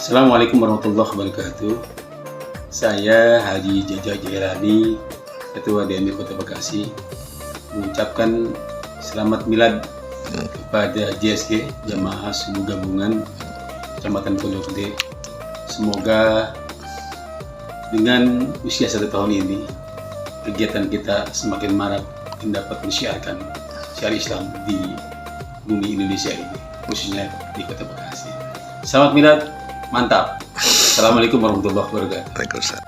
Assalamualaikum warahmatullahi wabarakatuh. Saya Haji Jaja Jailani, Ketua DMI Kota Bekasi, mengucapkan selamat milad kepada JSG, Jamaah Subuh Gabungan Kecamatan Pondok Gede. Semoga dengan usia 1 tahun ini, kegiatan kita semakin marak dan dapat mensiarkan syiar Islam di bumi Indonesia ini, khususnya di Kota Bekasi. Selamat milad, mantap. Assalamualaikum warahmatullahi wabarakatuh. Waalaikumsalam.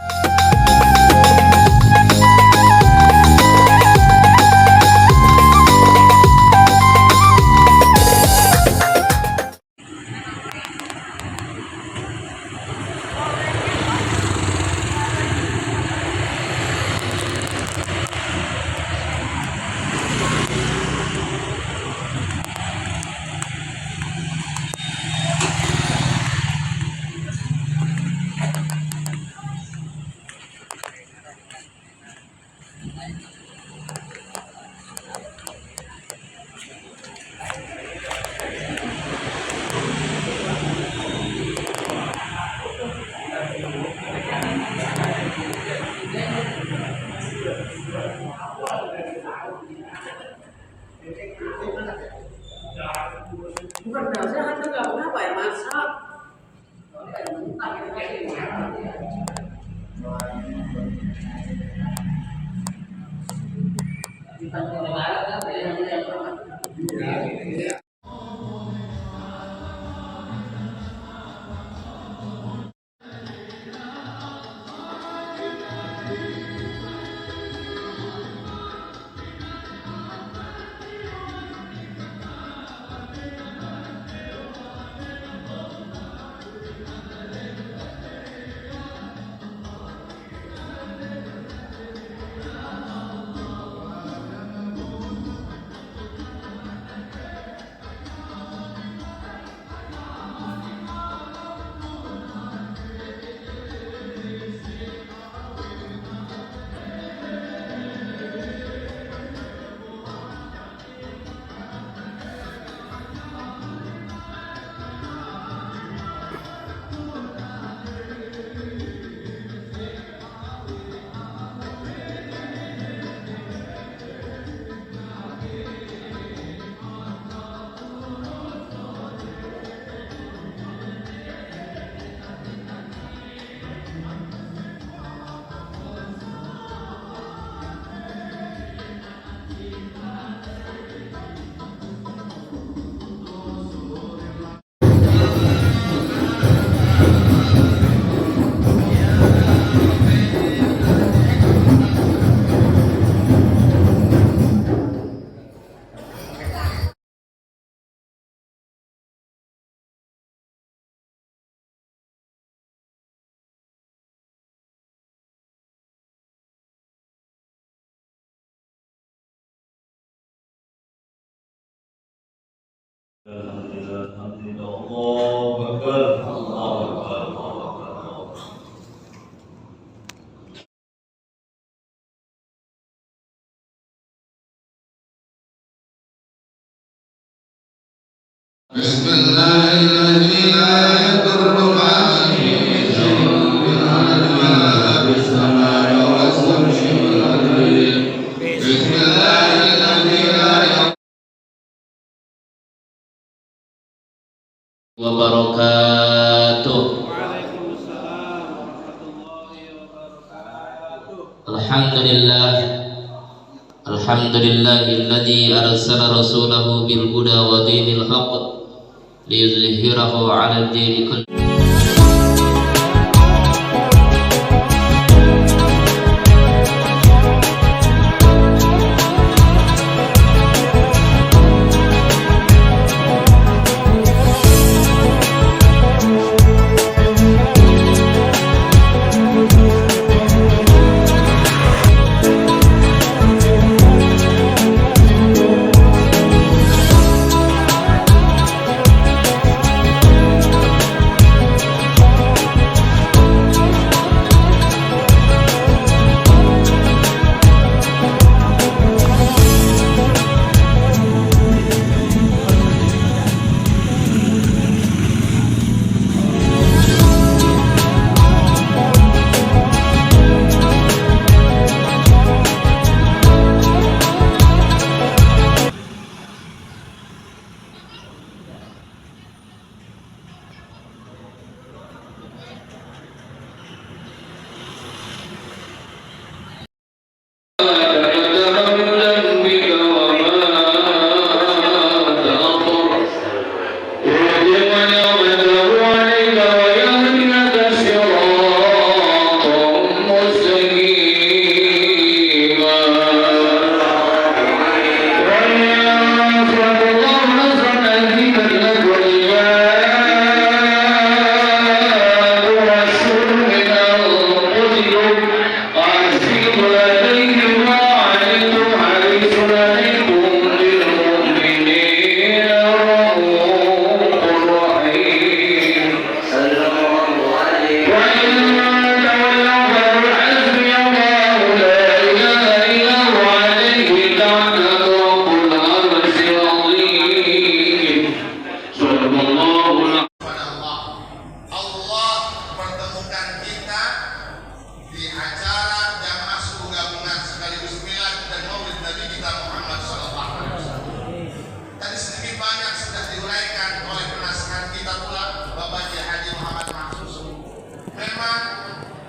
Bukan dasar hati nggak kenapa ya masak. Wabarakatuh. Alhamdulillahilladzi arsala rasulahu bil huda wa dinil haqq liyuzhhirahu 'ala ad-dini kullihi.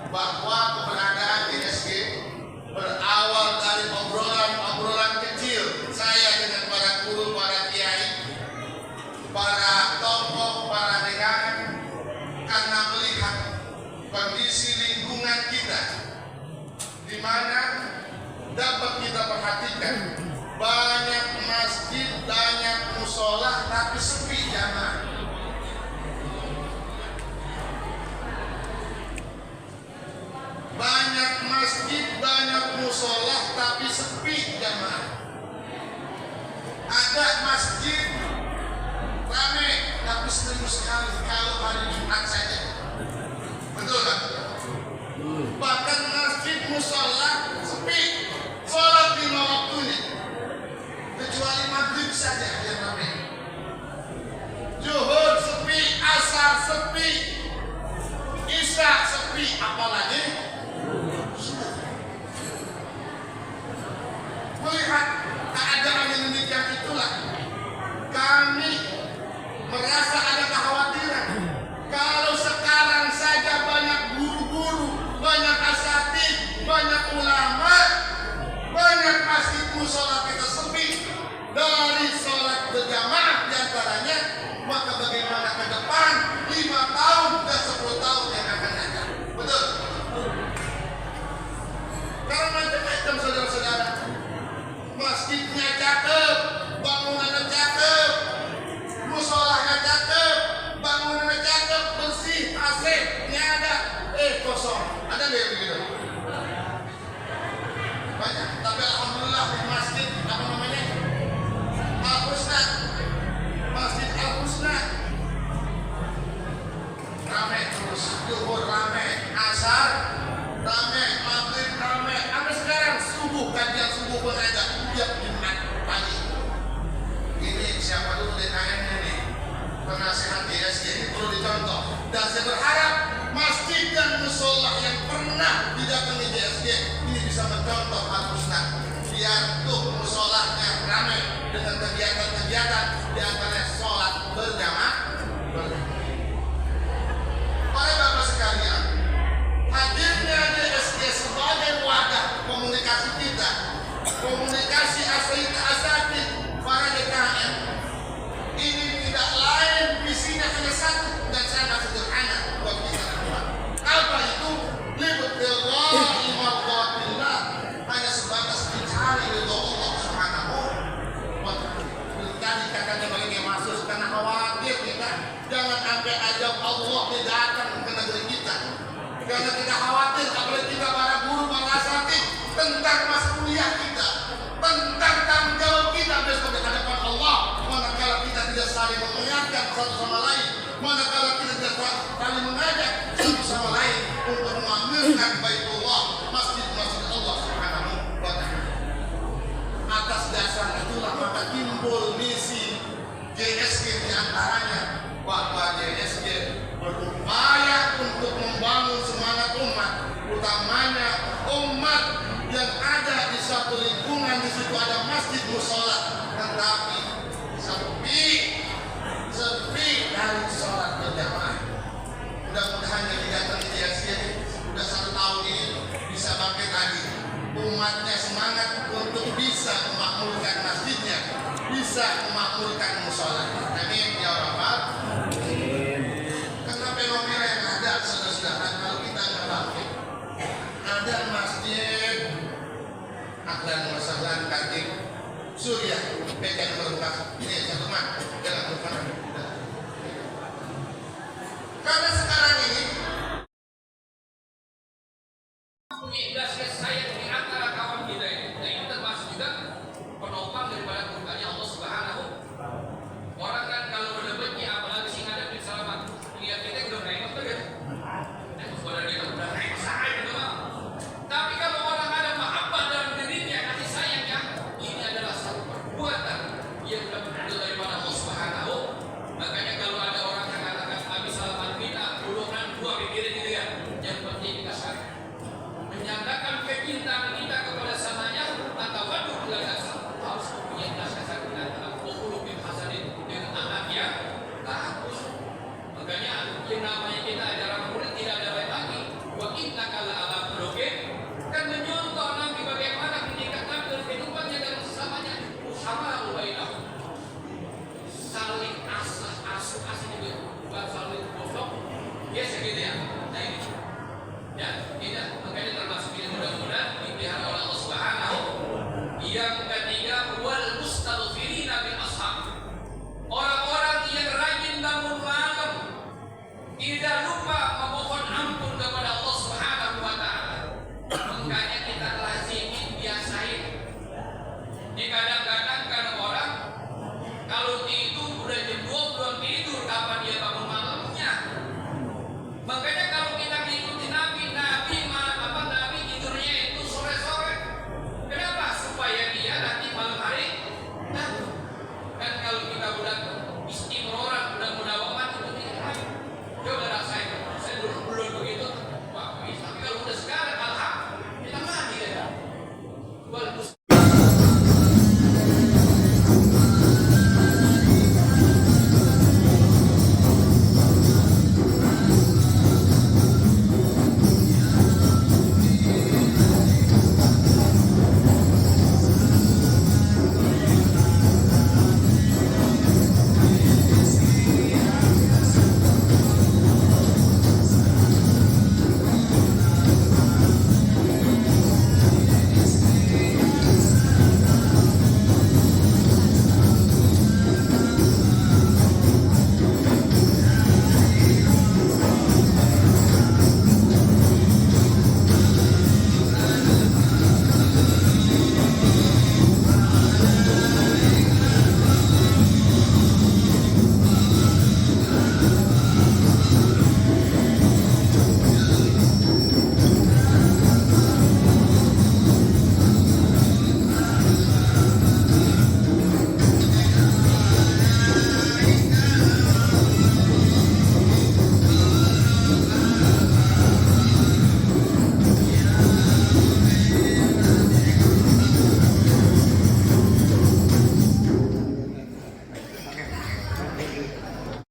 bahwa keberadaan GSG berawal dari obrolan-obrolan kecil saya dengan para guru, para kiai, para tokoh, para dekan, karena melihat kondisi lingkungan kita di mana dapat kita perhatikan banyak masjid, banyak musola tapi sepi jamaah. Banyak masjid, banyak musola tapi sepi jamaah. Ada masjid ramai tapi seminggu sekali kalau hari Jumat saja. Betul kan? Bahkan masjid musola sepi, sholat lima waktunya, kecuali maghrib saja yang ramai. Zuhur sepi, asar sepi, isya sepi, apalagi melihat keadaan yang demikian itulah kami merasa ada kekhawatiran. Kalau sekarang saja banyak guru-guru, banyak asatidz, banyak ulama, banyak masjid musola kita sepi dari sholat berjamaah diantaranya, maka bagaimana ke depan 5 tahun dan 10 tahun yang akan datang? Betul? Karena macam-macam saudara-saudara, masjidnya cakep, bangunannya cakep, musolahnya cakep, bangunannya cakep, bersih, AC-nya ada, kosong. Ada nggak yang begitu? Banyak. Tapi alhamdulillah di masjid apa namanya? Al-Husna, Masjid Al-Husna ramai terus, zuhur ramai, asar ramai, maghrib ramai, sampai sekarang subuh, kajian subuh pun ada tiap Jumat pagi. Ini siapa dulu DKM ini, penasehat GSG, ini perlu dicontoh. Dan saya berharap masjid dan musola yang pernah didatangi GSG ini bisa mencontoh Al-Husna, biar tuh musolahnya ramai dengan kegiatan-kegiatan di antaranya sholat berjamaah. Para bapak sekalian, hadirnya GSG sebagai wadah komunikasi kita, komunikasi asatidz, para DKM, ini tidak lain visinya hanya satu dan sangat sederhana buat kita semua. Apa itu? Libtilgha'i mardhatillah, hanya sebatas mencari ridho Allah Subhanahu wa ta'ala. Tadi katanya bagi yang masuk karena khawatir kita jangan sampai ajab Allah tidak datang ke negeri kita. Karena kita khawatir apalagi kita para guru, para asatidz tentang mas kuliah kita, tentang tanggung jawab kita besok di hadapan Allah. Manakala kita tidak saling mengingatkan satu sama lain, manakala kita tidak saling mengajak satu sama lain untuk mengamalkan Baitullah, masjid-masjid Allah Subhanahu wa ta'ala. Atas dasar itulah maka timbul misi GSG di antaranya, bahwa GSG berupaya untuk membangun semangat umat, utamanya umat yang ada di satu lingkungan, di situ ada masjid musola, tetapi sepi dari sholat berjamaah. Mudah-mudahan yang didatangi GSG sudah 1 tahun ini bisa bangkit lagi, umatnya semangat untuk bisa memakmurkan masjidnya, bisa memakmurkan musola. Amin ya rabbal alamin. Karena fenomena yang ada saudara-saudara, kalau kita nggak bangkit, ada masjid Ahlan wa Sahlan Khatib Surya PK nomor 4 ini satu teman jangan lupa. Karena sekarang ini saya di antara kawan kita ini, dan itu termasuk juga penopang daripada murkanya Allah Subhanahu. Orang kan kalau udah benci, apalagi sih ada selamat, lihat kita udah naik tuh ya. Sudah dia udah naik saya gitu kan. Tapi kalau orang ada mahabbah dalam dirinya, kasih sayangnya, ini adalah satu perbuatan yang sudah benar daripada Allah Subhanahu. Makanya kalau ada orang yang katakan habis salaman kita, golongan 2 pikirin gitu ya. Yang penting kita syariat. Menyatakan kecintaan kita kepada samanya atau waduh belajar harus mempunyai dasar kita dalam qulubin hasanin dengan anak yang bagus. Makanya yang namanya kita ajaran murid tidak ada lain lagi. Wa inna Biasa gitu ya. Nah ini. Ya, tidak. Makanya termasuk ini mudah-mudahan dipelihara oleh Allah Subhanahu. Yang ketiga, wal mustaghfirina bil ashab. Orang-orang yang rajin bangun malam, tidak lupa memohon ampun kepada Allah Subhanahu wa taala. Makanya kita lazimin, biasain. Ini kadang-kadang kan orang kalau tidur udah jam 2 belum tidur, kapan dia bangun malamnya? Makanya kalau kita mengikuti Nabi tidurnya itu sore-sore. Kenapa? Supaya dia nanti malam hari bangun. Kan kalau kita udah istimroran, udah mudawamat itu tidak. Coba rasain. Saya dulu belum begitu. Wah, bisa. Tapi kalau udah sekarang, alhamdulillah, kita mati ya. Bagus.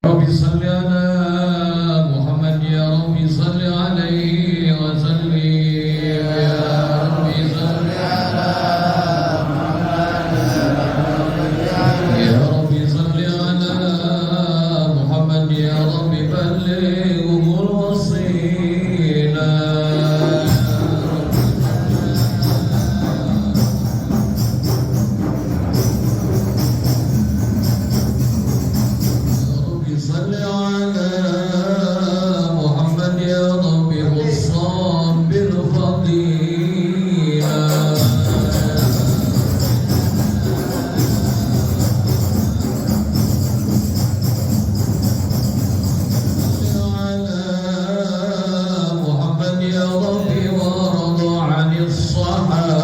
رب صل على محمد يا رب صل عليه وسلم يا رب صل على محمد يا رب صل على محمد يا رب بلغه الوصيلة صل على محمد يا رب خصام بالفضيلة صل على محمد يا رب وارض عن الصحابة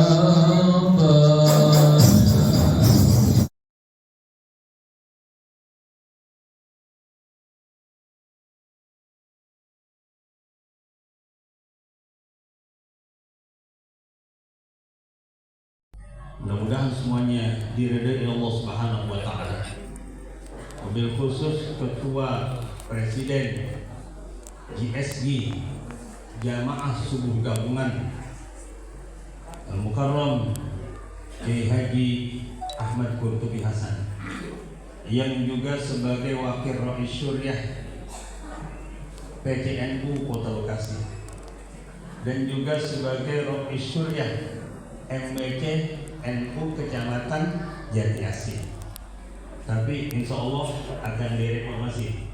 Mudah-mudahan semuanya diridai Allah Subhanahu wa taala. Wabil khusus Ketua Presiden GSG Jamaah Subuh Gabungan Al-Mukarram Kiai Haji Ahmad Qurtubi Hasan, yang juga sebagai Wakil Rais Syuriah PCNU Kota Bekasi, dan juga sebagai Rais Syuriah MBC NU Kecamatan Jati Asih. Tapi insya Allah akan direformasi,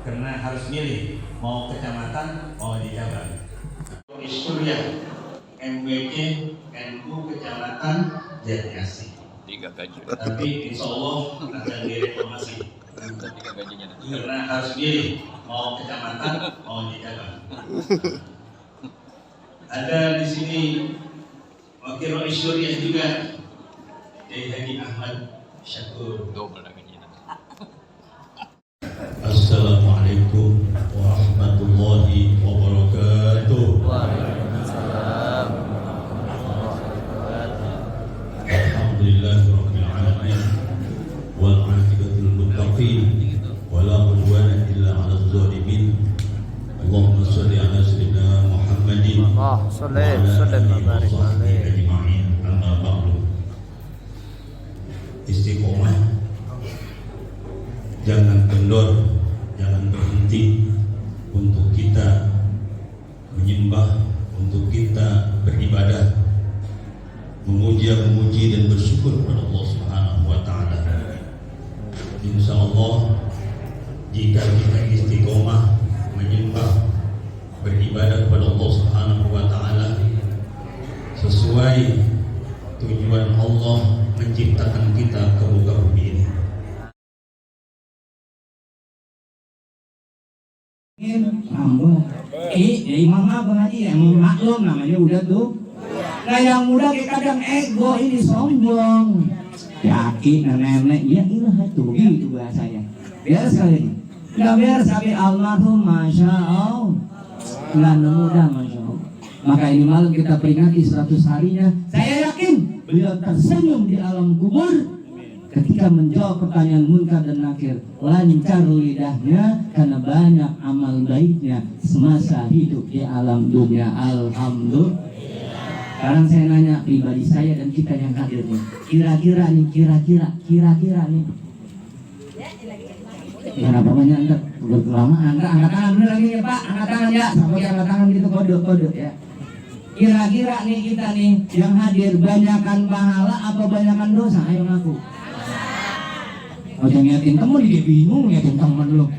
karena harus milih mau kecamatan mau di cabang. Historia MBC NU Kecamatan Jati Asih. 3 gaji. Tapi insya Allah akan direformasi, karena harus milih mau kecamatan mau di cabang. Ada di sini Wakil Rais Syuriah juga, Kiai Haji Ahmad Syakur. Assalamualaikum warahmatullahi wabarakatuh. Waalaikumsalam. Alhamdulillahirabbil alamin wal 'aqibatul muttaqin wala udwana illa 'alal zalimin. Allahumma shalli 'ala sayyidina Muhammadin wa 'ala alihi wa sahbihi ajma'in. Amma ba'du. Istiqomah, jangan kendor, jangan berhenti, kepada Allah Subhanahu wa taala. Insya Allah jika kita istiqomah menyembah beribadah kepada Allah Subhanahu wa taala sesuai tujuan Allah menciptakan kita ke muka bumi ini. Rambut. Imam apa ngaji ya? Maklum namanya udah tuh. Nah yang muda kadang ego ini sombong. Yakin nenek ya ilah itu gitu bahasanya. Biar sekali ini. Nggak biar sampai almarhum Masya Allah. Nggak muda Masya Allah. Maka ini malam kita peringati 100 harinya. Saya yakin beliau tersenyum di alam kubur. Ketika menjawab pertanyaan munkar dan nakir, lancar lidahnya karena banyak amal baiknya semasa hidup di alam dunia. Alhamdulillah. Sekarang saya nanya pribadi saya dan kita yang hadir nih, kira-kira nih. Kenapa banyak anda berkelamaan? Angkat tangan dulu lagi ya Pak, angkat tangan ya, sampai angkat tangan gitu kode ya. Kira-kira nih kita nih yang hadir banyakan pahala apa banyakan dosa? Ayo ngaku. Oh jangan ngeliatin temen, dia bingung ngeliatin temen lu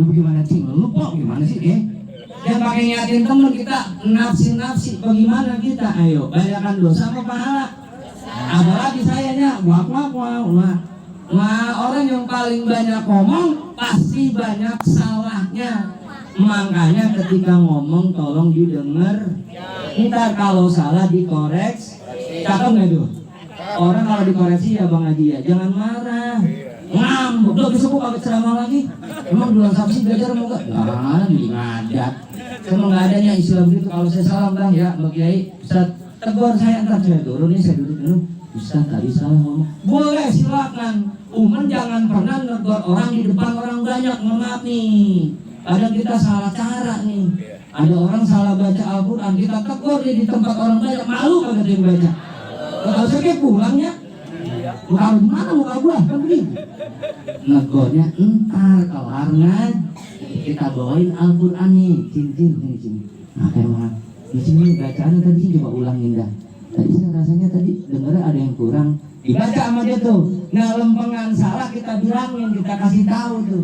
gimana sih, lu kok gimana sih dia pakai ngeliatin temen kita nafsi bagaimana kita, ayo bayarkan dosa apa pahala? Apalagi sayanya wah orang yang paling banyak ngomong pasti banyak salahnya, makanya ketika ngomong tolong didengar, ntar kalau salah dikoreksi. Cakep nggak tuh? Orang kalau dikoreksi ya Bang Haji ya jangan marah. Ngambek, udah besok gua kagak ceramah lagi. Emang bulan Sabtu belajar mau gak? Nah, ngadat. Emang gak adanya Islam gitu. Kalau saya salam Bang ya, Mbak Kiai, Ustaz tegur saya, ntar saya turun nih, saya duduk dulu. Ustaz tadi salah ngomong. Boleh silakan. Jangan pernah negur orang di depan orang banyak. Maaf nih. Kadang kita salah cara nih. Ada orang salah baca Al-Quran, kita tegur dia di tempat orang banyak. Malu kagak dia baca. Kalau saya kayak pulangnya. Muka mana muka gua kan begitu. Negornya entar kelarnya kita bawain Al-Quran nih, cincin. Nah emang di sini bacaannya tadi coba ulangin dah. Tadi saya rasanya tadi dengarnya ada yang kurang. Dibaca sama dia tuh. Nah lempengan salah kita bilangin, kita kasih tahu tuh.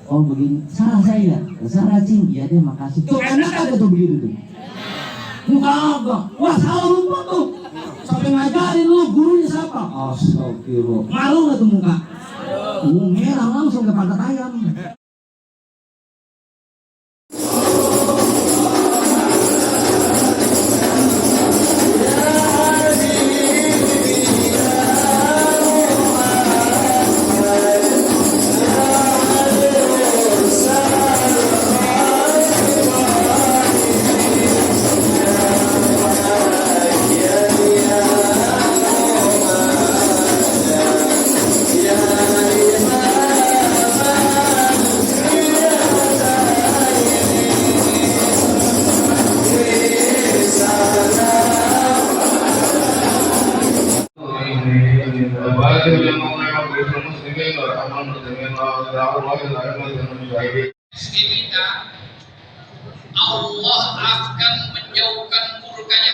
Oh begini, salah saya, salah cing. Iya deh makasih. Tuh enak aja tuh begitu tuh. Muka agak, wah salah lupa tuh. Sampai ngajarin lu gurunya siapa? Astagfirullah. Malu gak tuh muka? Merah langsung ke pantat ayam. Kita Allah akan menjauhkan murkanya